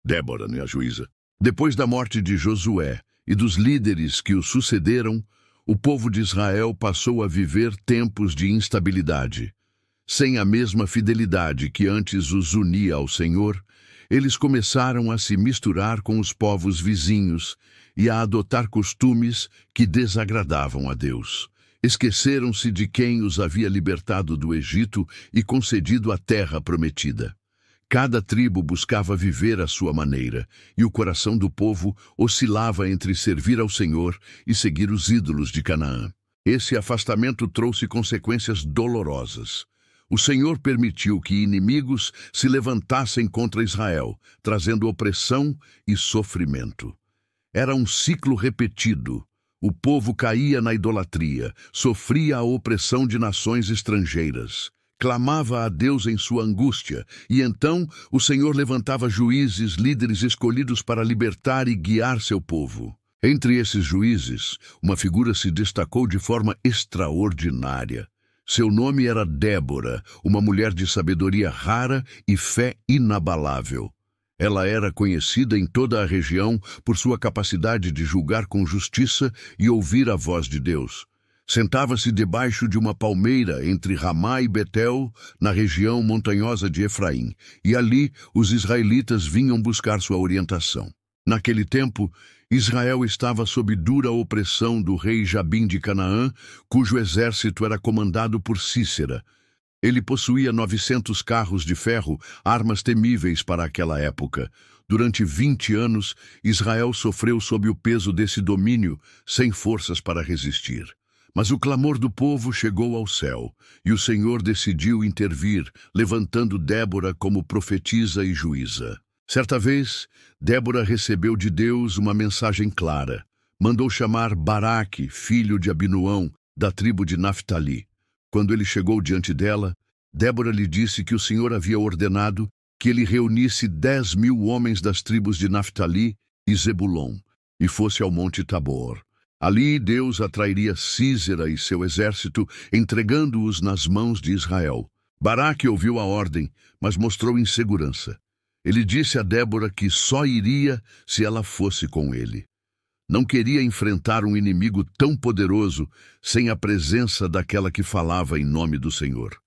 Débora, a juíza. Depois da morte de Josué e dos líderes que o sucederam, o povo de Israel passou a viver tempos de instabilidade. Sem a mesma fidelidade que antes os unia ao Senhor, eles começaram a se misturar com os povos vizinhos e a adotar costumes que desagradavam a Deus. Esqueceram-se de quem os havia libertado do Egito e concedido a terra prometida. Cada tribo buscava viver à sua maneira, e o coração do povo oscilava entre servir ao Senhor e seguir os ídolos de Canaã. Esse afastamento trouxe consequências dolorosas. O Senhor permitiu que inimigos se levantassem contra Israel, trazendo opressão e sofrimento. Era um ciclo repetido. O povo caía na idolatria, sofria a opressão de nações estrangeiras. Clamava a Deus em sua angústia, e então o Senhor levantava juízes, líderes escolhidos para libertar e guiar seu povo. Entre esses juízes, uma figura se destacou de forma extraordinária. Seu nome era Débora, uma mulher de sabedoria rara e fé inabalável. Ela era conhecida em toda a região por sua capacidade de julgar com justiça e ouvir a voz de Deus. Sentava-se debaixo de uma palmeira entre Ramá e Betel, na região montanhosa de Efraim, e ali os israelitas vinham buscar sua orientação. Naquele tempo, Israel estava sob dura opressão do rei Jabim de Canaã, cujo exército era comandado por Sísera. Ele possuía 900 carros de ferro, armas temíveis para aquela época. Durante 20 anos, Israel sofreu sob o peso desse domínio, sem forças para resistir. Mas o clamor do povo chegou ao céu, e o Senhor decidiu intervir, levantando Débora como profetisa e juíza. Certa vez, Débora recebeu de Deus uma mensagem clara. Mandou chamar Baraque, filho de Abinuão, da tribo de Naftali. Quando ele chegou diante dela, Débora lhe disse que o Senhor havia ordenado que ele reunisse 10.000 homens das tribos de Naftali e Zebulon, e fosse ao Monte Tabor. Ali Deus atrairia Sísera e seu exército, entregando-os nas mãos de Israel. Baraque ouviu a ordem, mas mostrou insegurança. Ele disse a Débora que só iria se ela fosse com ele. Não queria enfrentar um inimigo tão poderoso sem a presença daquela que falava em nome do Senhor.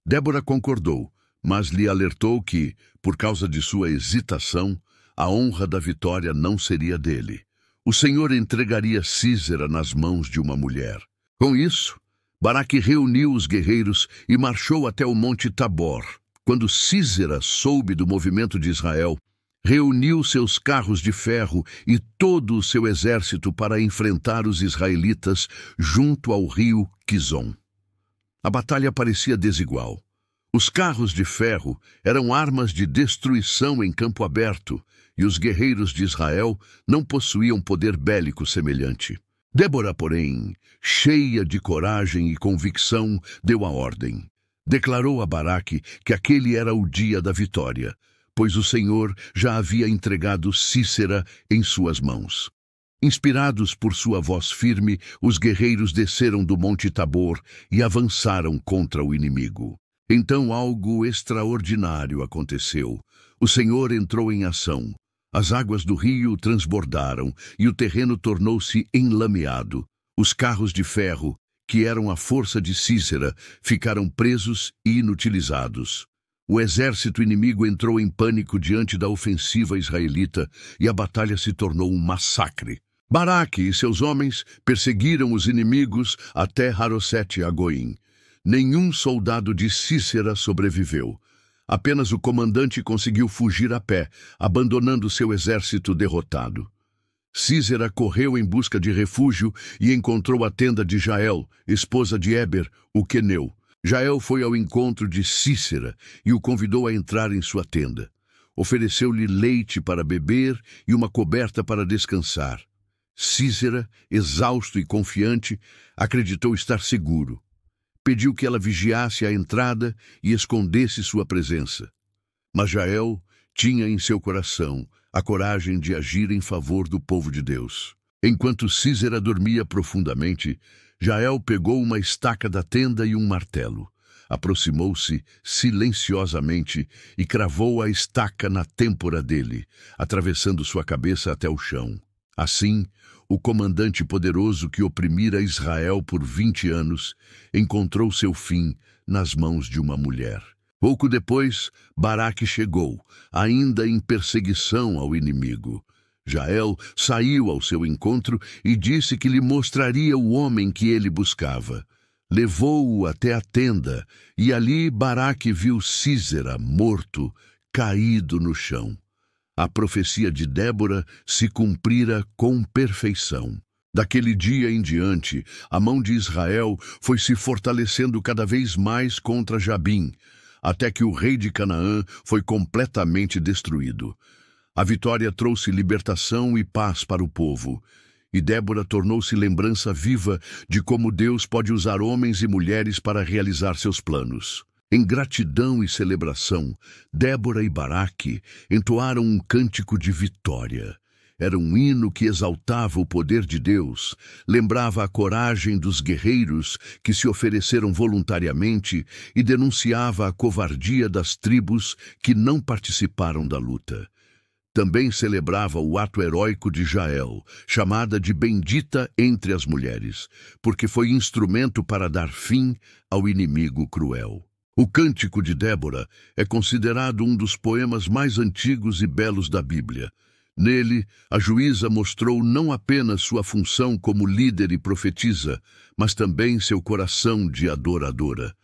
Débora concordou, mas lhe alertou que, por causa de sua hesitação, a honra da vitória não seria dele. O Senhor entregaria Sísera nas mãos de uma mulher. Com isso, Baraque reuniu os guerreiros e marchou até o Monte Tabor. Quando Sísera soube do movimento de Israel, reuniu seus carros de ferro e todo o seu exército para enfrentar os israelitas junto ao rio Quizon. A batalha parecia desigual. Os carros de ferro eram armas de destruição em campo aberto, e os guerreiros de Israel não possuíam poder bélico semelhante. Débora, porém, cheia de coragem e convicção, deu a ordem. Declarou a Baraque que aquele era o dia da vitória, pois o Senhor já havia entregado Sísera em suas mãos. Inspirados por sua voz firme, os guerreiros desceram do Monte Tabor e avançaram contra o inimigo. Então algo extraordinário aconteceu. O Senhor entrou em ação. As águas do rio transbordaram e o terreno tornou-se enlameado. Os carros de ferro, que eram a força de Sísera, ficaram presos e inutilizados. O exército inimigo entrou em pânico diante da ofensiva israelita e a batalha se tornou um massacre. Baraque e seus homens perseguiram os inimigos até Harosete-Agoim. Nenhum soldado de Sísera sobreviveu. Apenas o comandante conseguiu fugir a pé, abandonando seu exército derrotado. Sísera correu em busca de refúgio e encontrou a tenda de Jael, esposa de Éber, o queneu. Jael foi ao encontro de Sísera e o convidou a entrar em sua tenda. Ofereceu-lhe leite para beber e uma coberta para descansar. Sísera, exausto e confiante, acreditou estar seguro. Pediu que ela vigiasse a entrada e escondesse sua presença. Mas Jael tinha em seu coração a coragem de agir em favor do povo de Deus. Enquanto Sísera dormia profundamente, Jael pegou uma estaca da tenda e um martelo. Aproximou-se silenciosamente e cravou a estaca na têmpora dele, atravessando sua cabeça até o chão. Assim, o comandante poderoso que oprimira Israel por 20 anos encontrou seu fim nas mãos de uma mulher. Pouco depois, Baraque chegou, ainda em perseguição ao inimigo. Jael saiu ao seu encontro e disse que lhe mostraria o homem que ele buscava. Levou-o até a tenda, e ali Baraque viu Sísera morto, caído no chão. A profecia de Débora se cumprira com perfeição. Daquele dia em diante, a mão de Israel foi se fortalecendo cada vez mais contra Jabim, até que o rei de Canaã foi completamente destruído. A vitória trouxe libertação e paz para o povo, e Débora tornou-se lembrança viva de como Deus pode usar homens e mulheres para realizar seus planos. Em gratidão e celebração, Débora e Baraque entoaram um cântico de vitória. Era um hino que exaltava o poder de Deus, lembrava a coragem dos guerreiros que se ofereceram voluntariamente e denunciava a covardia das tribos que não participaram da luta. Também celebrava o ato heróico de Jael, chamada de bendita entre as mulheres, porque foi instrumento para dar fim ao inimigo cruel. O Cântico de Débora é considerado um dos poemas mais antigos e belos da Bíblia. Nele, a juíza mostrou não apenas sua função como líder e profetisa, mas também seu coração de adoradora.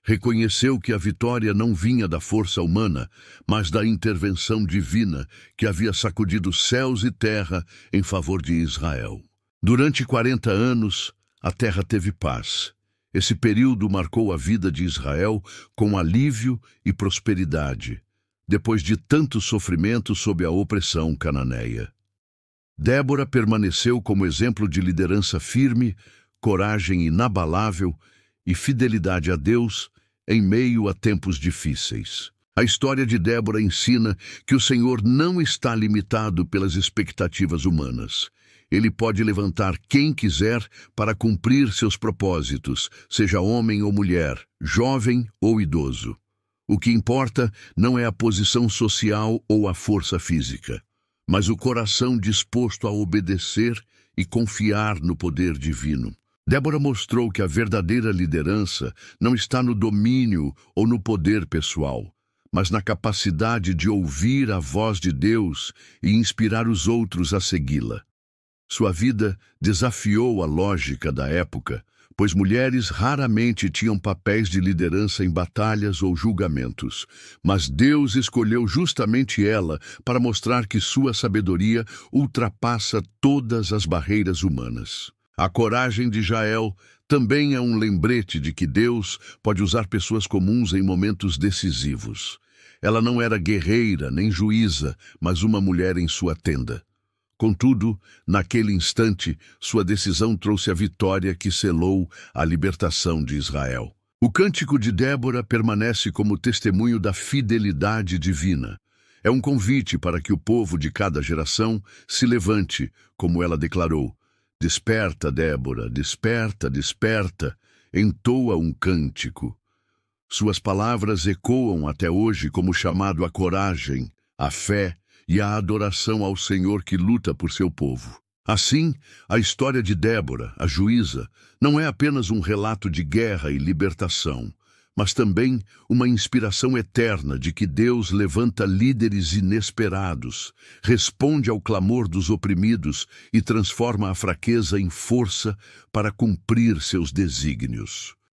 Reconheceu que a vitória não vinha da força humana, mas da intervenção divina que havia sacudido céus e terra em favor de Israel. Durante 40 anos, a terra teve paz. Esse período marcou a vida de Israel com alívio e prosperidade, depois de tanto sofrimento sob a opressão cananeia. Débora permaneceu como exemplo de liderança firme, coragem inabalável e fidelidade a Deus em meio a tempos difíceis. A história de Débora ensina que o Senhor não está limitado pelas expectativas humanas. Ele pode levantar quem quiser para cumprir seus propósitos, seja homem ou mulher, jovem ou idoso. O que importa não é a posição social ou a força física, mas o coração disposto a obedecer e confiar no poder divino. Débora mostrou que a verdadeira liderança não está no domínio ou no poder pessoal, mas na capacidade de ouvir a voz de Deus e inspirar os outros a segui-la. Sua vida desafiou a lógica da época, pois mulheres raramente tinham papéis de liderança em batalhas ou julgamentos, mas Deus escolheu justamente ela para mostrar que sua sabedoria ultrapassa todas as barreiras humanas. A coragem de Jael também é um lembrete de que Deus pode usar pessoas comuns em momentos decisivos. Ela não era guerreira nem juíza, mas uma mulher em sua tenda. Contudo, naquele instante, sua decisão trouxe a vitória que selou a libertação de Israel. O Cântico de Débora permanece como testemunho da fidelidade divina. É um convite para que o povo de cada geração se levante, como ela declarou: "Desperta, Débora, desperta, desperta", entoa um cântico. Suas palavras ecoam até hoje como chamado à coragem, à fé e à adoração ao Senhor que luta por seu povo. Assim, a história de Débora, a juíza, não é apenas um relato de guerra e libertação, mas também uma inspiração eterna de que Deus levanta líderes inesperados, responde ao clamor dos oprimidos e transforma a fraqueza em força para cumprir seus desígnios.